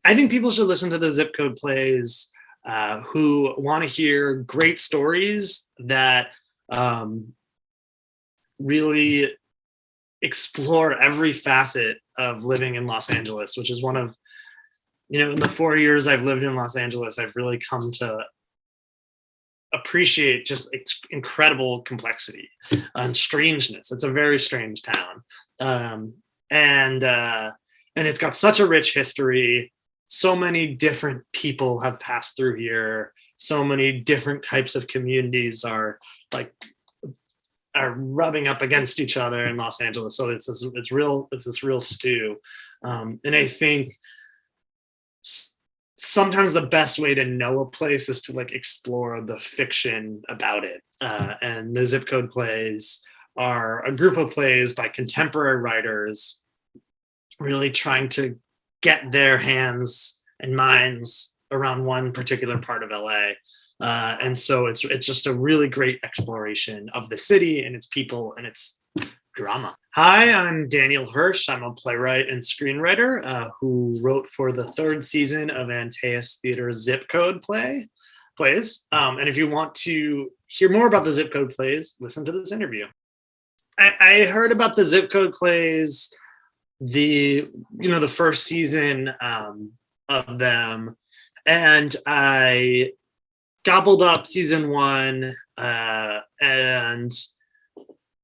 I think people should listen to the Zip Code Plays who want to hear great stories that really explore every facet of living in Los Angeles, which is one of, in the 4 years I've lived in Los Angeles, I've really come to appreciate just its incredible complexity and strangeness. It's a very strange town. And it's got such a rich history. So many different people have passed through here. So many different types of communities are rubbing up against each other in Los Angeles. So it's this real stew. And I think sometimes the best way to know a place is to explore the fiction about it. And the Zip Code Plays are a group of plays by contemporary writers really trying to get their hands and minds around one particular part of LA. And so it's just a really great exploration of the city and its people and its drama. Hi, I'm Daniel Hirsch. I'm a playwright and screenwriter who wrote for the 3rd season of Antaeus Theater's Zip Code plays. And if you want to hear more about the Zip Code Plays, listen to this interview. I heard about the Zip Code Plays, the first season of them, and I gobbled up season 1, and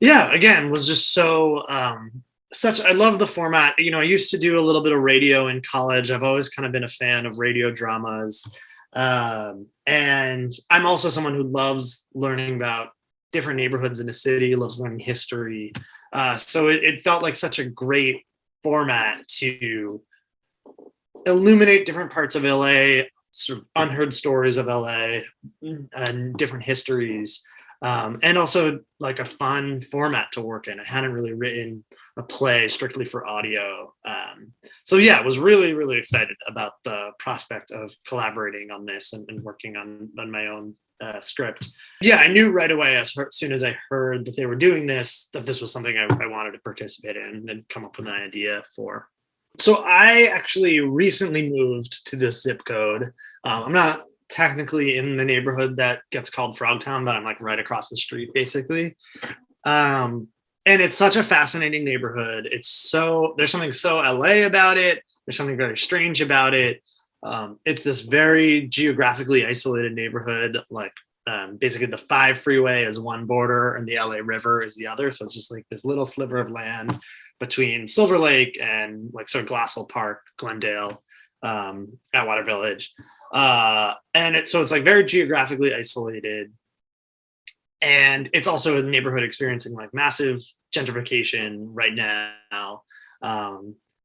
yeah, again, was just so I love the format. I used to do a little bit of radio in college. I've always kind of been a fan of radio dramas. And I'm also someone who loves learning about different neighborhoods in a city, loves learning history. So it felt like such a great format to illuminate different parts of LA, sort of unheard stories of LA and different histories. And also a fun format to work in. I hadn't really written a play strictly for audio. So yeah, I was really, really excited about the prospect of collaborating on this and working on my own script. Yeah, I knew right away as soon as I heard that they were doing this, that this was something I wanted to participate in and come up with an idea for. So I actually recently moved to this zip code. I'm not technically in the neighborhood that gets called Frogtown, but I'm right across the street basically. And it's such a fascinating neighborhood. There's something so LA about it. There's something very strange about it. It's this very geographically isolated neighborhood. Basically the 5 freeway is one border and the LA River is the other. So it's just this little sliver of land between Silver Lake and sort of Glassell Park, Glendale, Atwater Village. And it's very geographically isolated. And it's also a neighborhood experiencing massive gentrification right now.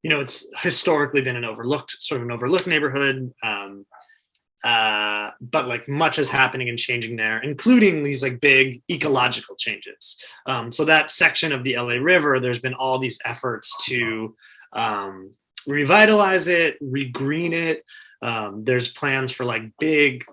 It's historically been an overlooked neighborhood. But much is happening and changing there, including these big ecological changes. So that section of the LA River, there's been all these efforts to revitalize it, regreen it. There's plans for big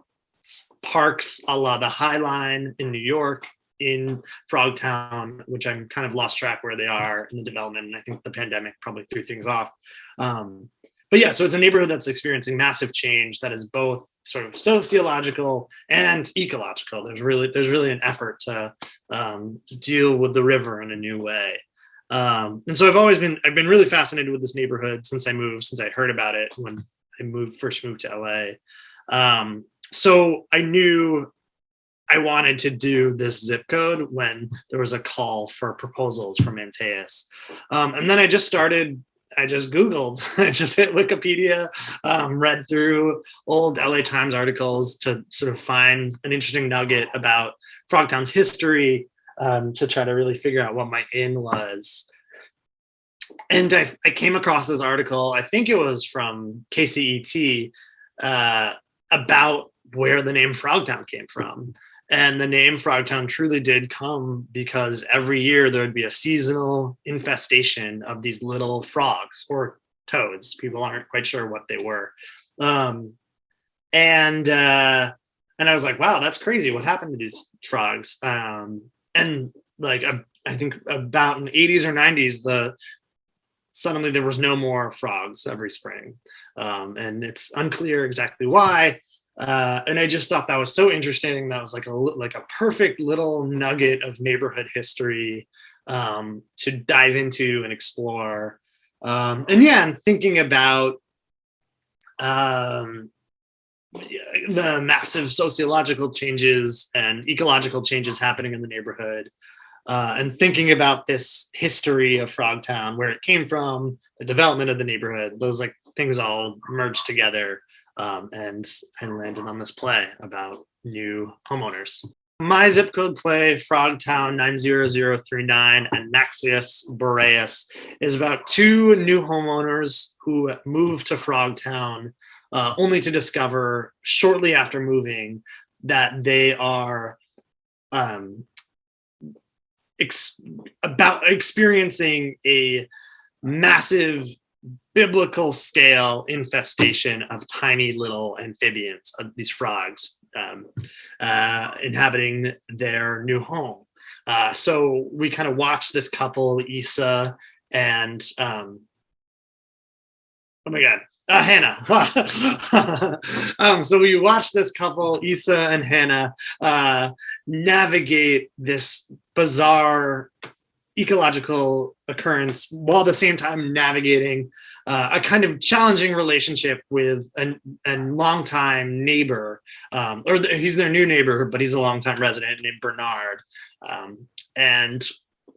parks a la the High Line in New York, in Frogtown, which I'm kind of lost track where they are in the development. And I think the pandemic probably threw things off. But yeah, so it's a neighborhood that's experiencing massive change that is both sort of sociological and ecological. There's really an effort to deal with the river in a new way. And so I've been really fascinated with this neighborhood since I heard about it when I first moved to LA. So I knew I wanted to do this zip code when there was a call for proposals from Antaeus. And then I just Googled, I just hit Wikipedia, read through old LA Times articles to sort of find an interesting nugget about Frogtown's history, to try to really figure out what my in was. And I came across this article, I think it was from KCET, about where the name Frogtown came from. And the name Frogtown truly did come because every year there would be a seasonal infestation of these little frogs or toads. People aren't quite sure what they were. And I was like, wow, that's crazy. What happened to these frogs? And I think about in the 80s or 90s, suddenly there was no more frogs every spring. And it's unclear exactly why. And I just thought that was so interesting. That was like a perfect little nugget of neighborhood history to dive into and explore. And thinking about the massive sociological changes and ecological changes happening in the neighborhood, and thinking about this history of Frogtown, where it came from, the development of the neighborhood, those like things all merged together, and landed on this play about new homeowners. My zip code play, Frogtown 90039, Anaxyrus Boreas, is about two new homeowners who move to Frogtown, only to discover shortly after moving that they are experiencing a massive biblical scale infestation of tiny little amphibians, these frogs, inhabiting their new home. So we kind of watched this couple, Issa and Hannah. So we watched this couple, Issa and Hannah, navigate this bizarre ecological occurrence while at the same time navigating a kind of challenging relationship with a longtime neighbor, or he's their new neighbor, but he's a longtime resident named Bernard. And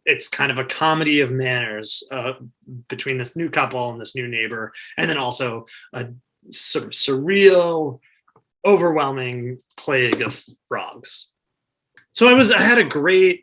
it's kind of a comedy of manners between this new couple and this new neighbor, and then also a sort of surreal, overwhelming plague of frogs. So I had a great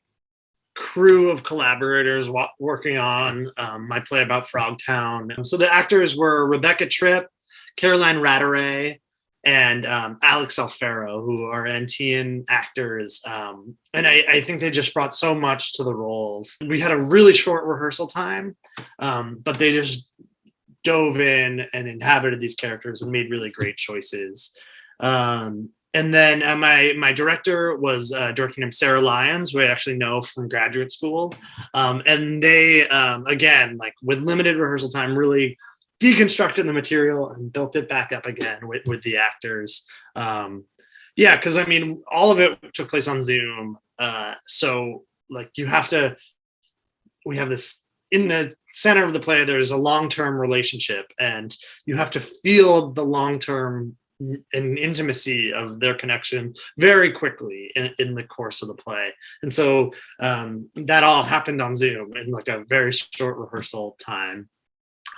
crew of collaborators working on my play about Frogtown. So the actors were Rebekah, Tripp, Carolyn, Ratteray, and Alex Alpharaoh, who are Antaeus actors. And I think they just brought so much to the roles. We had a really short rehearsal time, but they just dove in and inhabited these characters and made really great choices. And then my director was a director named Sara Lyons, who I actually know from graduate school. And they, again, like with limited rehearsal time, really deconstructed the material and built it back up again with the actors. Because I mean, all of it took place on Zoom. So like we have this in the center of the play, there's a long-term relationship, and you have to feel the long-term and intimacy of their connection very quickly in the course of the play. And so that all happened on Zoom in like a very short rehearsal time.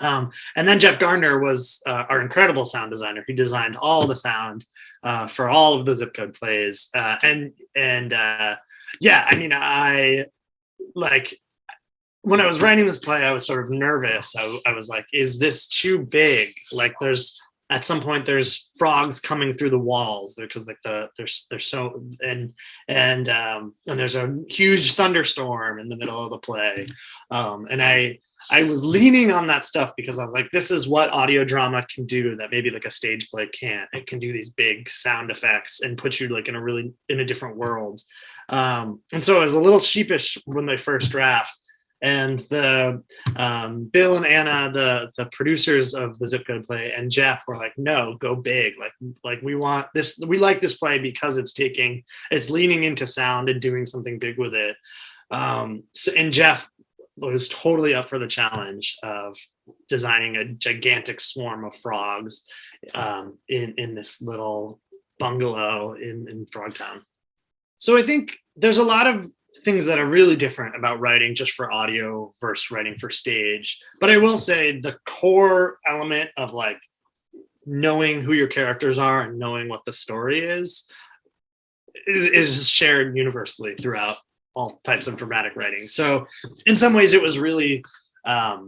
And then Jeff Gardner was our incredible sound designer. He designed all the sound for all of the zip code plays. I mean, I like, when I was writing this play, I was sort of nervous. I was like, is this too big? Like at some point there's frogs coming through the walls because like there's so, and there's a huge thunderstorm in the middle of the play. And I was leaning on that stuff because I was like, this is what audio drama can do that maybe like a stage play can't. It can do these big sound effects and put you like in a different world. And so I was a little sheepish when my first draft. And the Bill and Anna, the producers of the zip code play, and Jeff were like, no, go big. Like we want this. We like this play because it's leaning into sound and doing something big with it. And Jeff was totally up for the challenge of designing a gigantic swarm of frogs in this little bungalow in Frogtown. So I think there's a lot of things that are really different about writing just for audio versus writing for stage. But I will say the core element of like knowing who your characters are and knowing what the story is shared universally throughout all types of dramatic writing. So in some ways it was really, I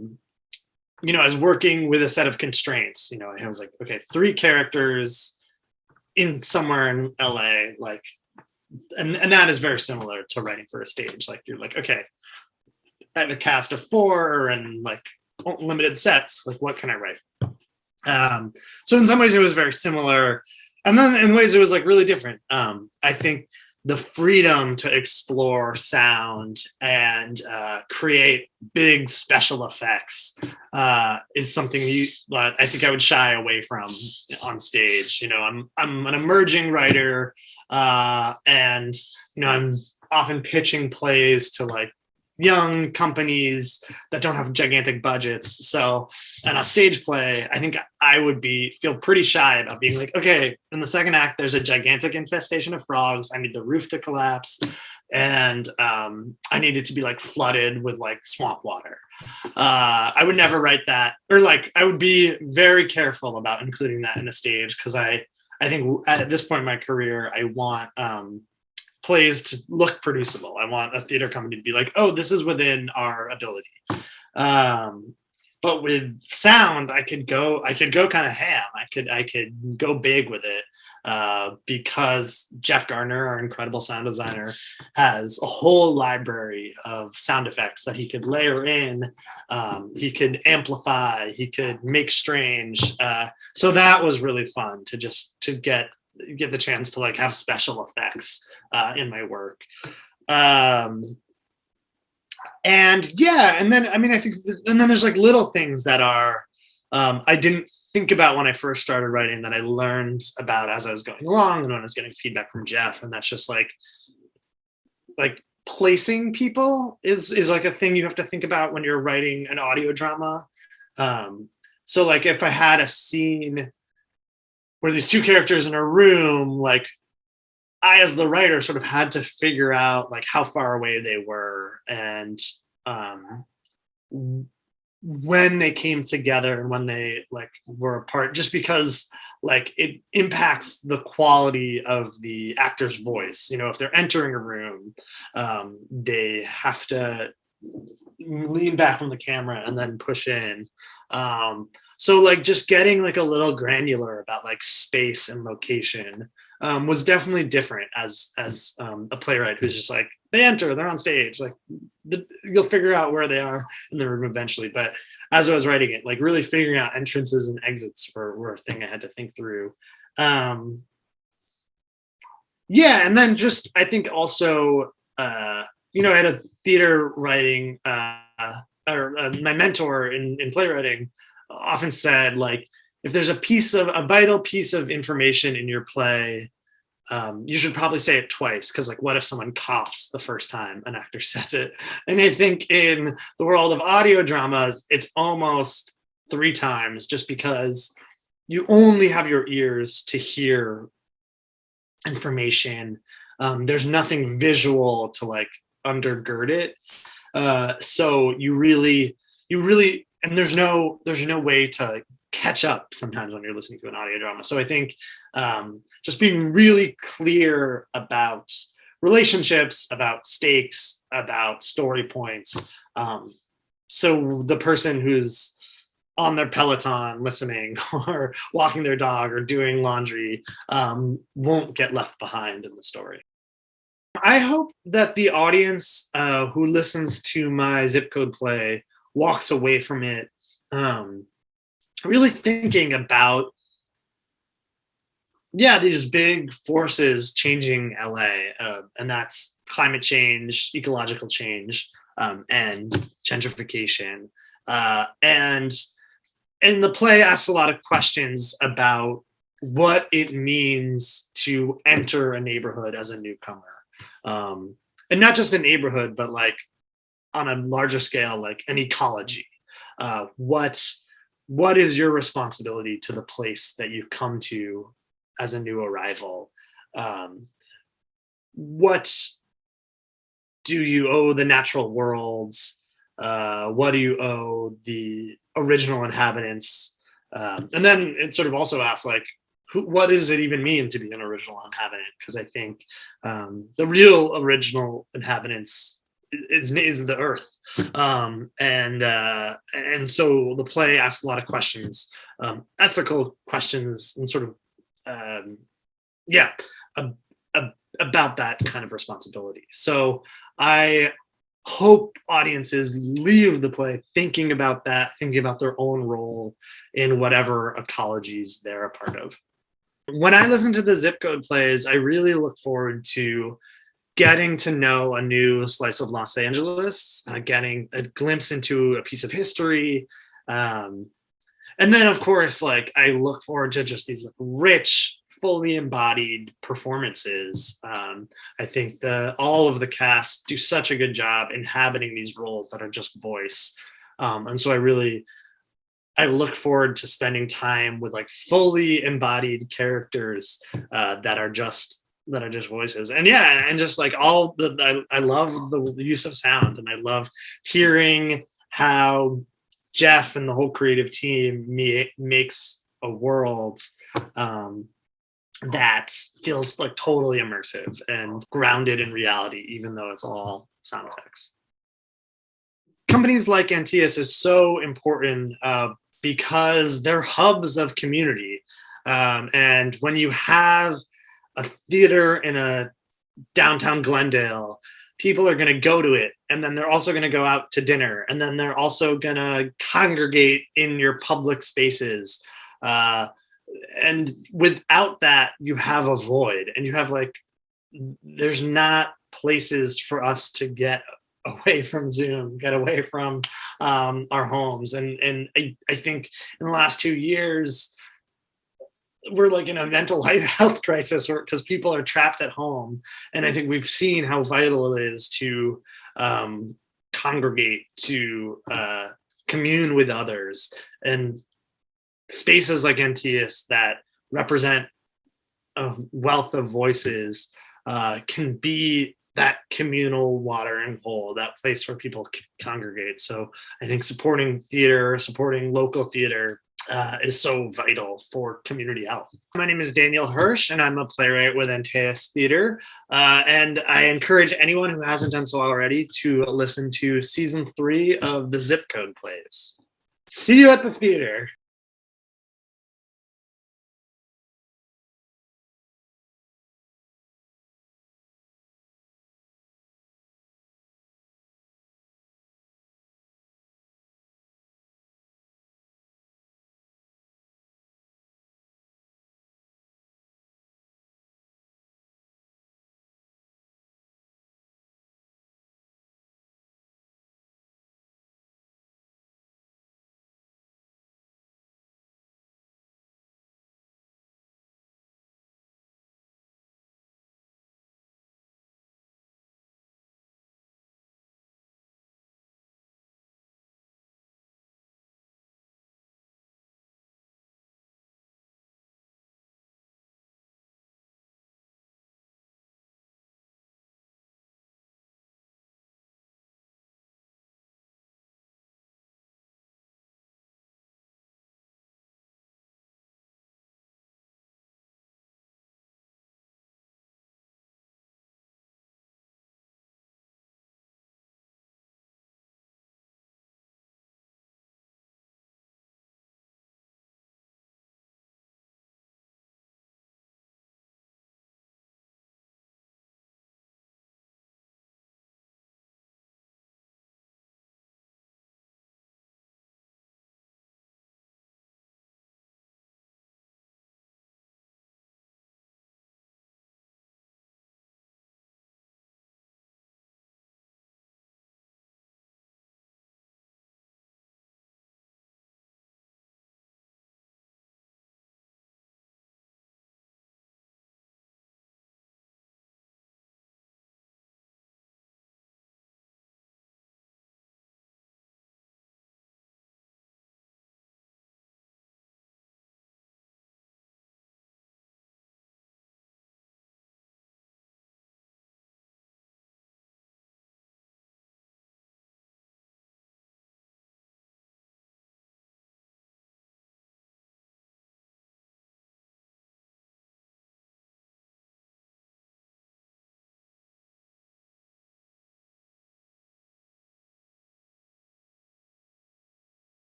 was working with a set of constraints. I was like, okay, 3 characters in somewhere in LA, like, and that is very similar to writing for a stage. Like you're like, okay, I have a cast of 4 and like limited sets. Like, what can I write? So in some ways it was very similar, and then in ways it was like really different. I think the freedom to explore sound and create big special effects is something I think I would shy away from on stage. You know, I'm an emerging writer, and you know, I'm often pitching plays to like young companies that don't have gigantic budgets. So in a stage play, I think I would feel pretty shy about being like, okay, in the second act, there's a gigantic infestation of frogs. I need the roof to collapse. And I need it to be like flooded with like swamp water. I would never write that, or like I would be very careful about including that in a stage, because I think at this point in my career, I want plays to look producible. I want a theater company to be like, oh, this is within our ability. But with sound, I could go kind of ham. I could go big with it, because Jeff Gardner, our incredible sound designer, has a whole library of sound effects that he could layer in. He could amplify. He could make strange. So that was really fun to get the chance to like have special effects in my work. And yeah, and then I mean, I think, and then there's like little things that are I didn't think about when I first started writing, that I learned about as I was going along and when I was getting feedback from Jeff. And that's just like placing people is like a thing you have to think about when you're writing an audio drama. So like if I had a scene where these two characters in a room, like I, as the writer, sort of had to figure out like how far away they were, and when they came together and when they like were apart, just because like it impacts the quality of the actor's voice. You know, if they're entering a room, they have to lean back from the camera and then push in. So like just getting like a little granular about like space and location was definitely different as a playwright who's just like, they enter, they're on stage, like you'll figure out where they are in the room eventually. But as I was writing it, like really figuring out entrances and exits were a thing I had to think through. Yeah, and then just I think also you know, I had a theater writing my mentor in playwriting often said, like, if there's a vital piece of information in your play, you should probably say it twice, because like, what if someone coughs the first time an actor says it? And I think in the world of audio dramas, it's almost 3 times, just because you only have your ears to hear information. There's nothing visual to like undergird it. So you really, and there's no way to catch up sometimes when you're listening to an audio drama. So I think just being really clear about relationships, about stakes, about story points. So the person who's on their Peloton listening or walking their dog or doing laundry won't get left behind in the story. I hope that the audience who listens to my zip code play walks away from it really thinking about, these big forces changing LA, and that's climate change, ecological change, and gentrification. And the play asks a lot of questions about what it means to enter a neighborhood as a newcomer. And not just a neighborhood, but like on a larger scale, like an ecology. What is your responsibility to the place that you come to as a new arrival? What do you owe the natural worlds? What do you owe the original inhabitants? And then it sort of also asks, like, what does it even mean to be an original inhabitant? Because I think the real original inhabitants is the earth. And so the play asks a lot of questions, ethical questions, and sort of, about that kind of responsibility. So I hope audiences leave the play thinking about that, thinking about their own role in whatever ecologies they're a part of. When I listen to the Zip Code plays, I really look forward to getting to know a new slice of Los Angeles, getting a glimpse into a piece of history. And then, of course, like I look forward to just these rich, fully embodied performances. I think all of the cast do such a good job inhabiting these roles that are just voice. And so I look forward to spending time with like fully embodied characters that are just voices. And yeah, and just like I love the use of sound, and I love hearing how Jeff and the whole creative team makes a world that feels like totally immersive and grounded in reality, even though it's all sound effects. Companies like Antaeus is so important because they're hubs of community. And when you have a theater in a downtown Glendale, people are going to go to it, and then they're also going to go out to dinner, and then they're also going to congregate in your public spaces. And without that, you have a void, and you have like, there's not places for us to get away from Zoom, get away from our homes. And I think in the last 2 years, we're like in a mental health crisis because people are trapped at home. And I think we've seen how vital it is to congregate, to commune with others. And spaces like Antaeus that represent a wealth of voices can be that communal watering hole, that place where people congregate. So I think supporting theater, supporting local theater is so vital for community health. My name is Daniel Hirsch, and I'm a playwright with Antaeus Theater. And I encourage anyone who hasn't done so already to listen to season 3 of the Zip Code plays. See you at the theater.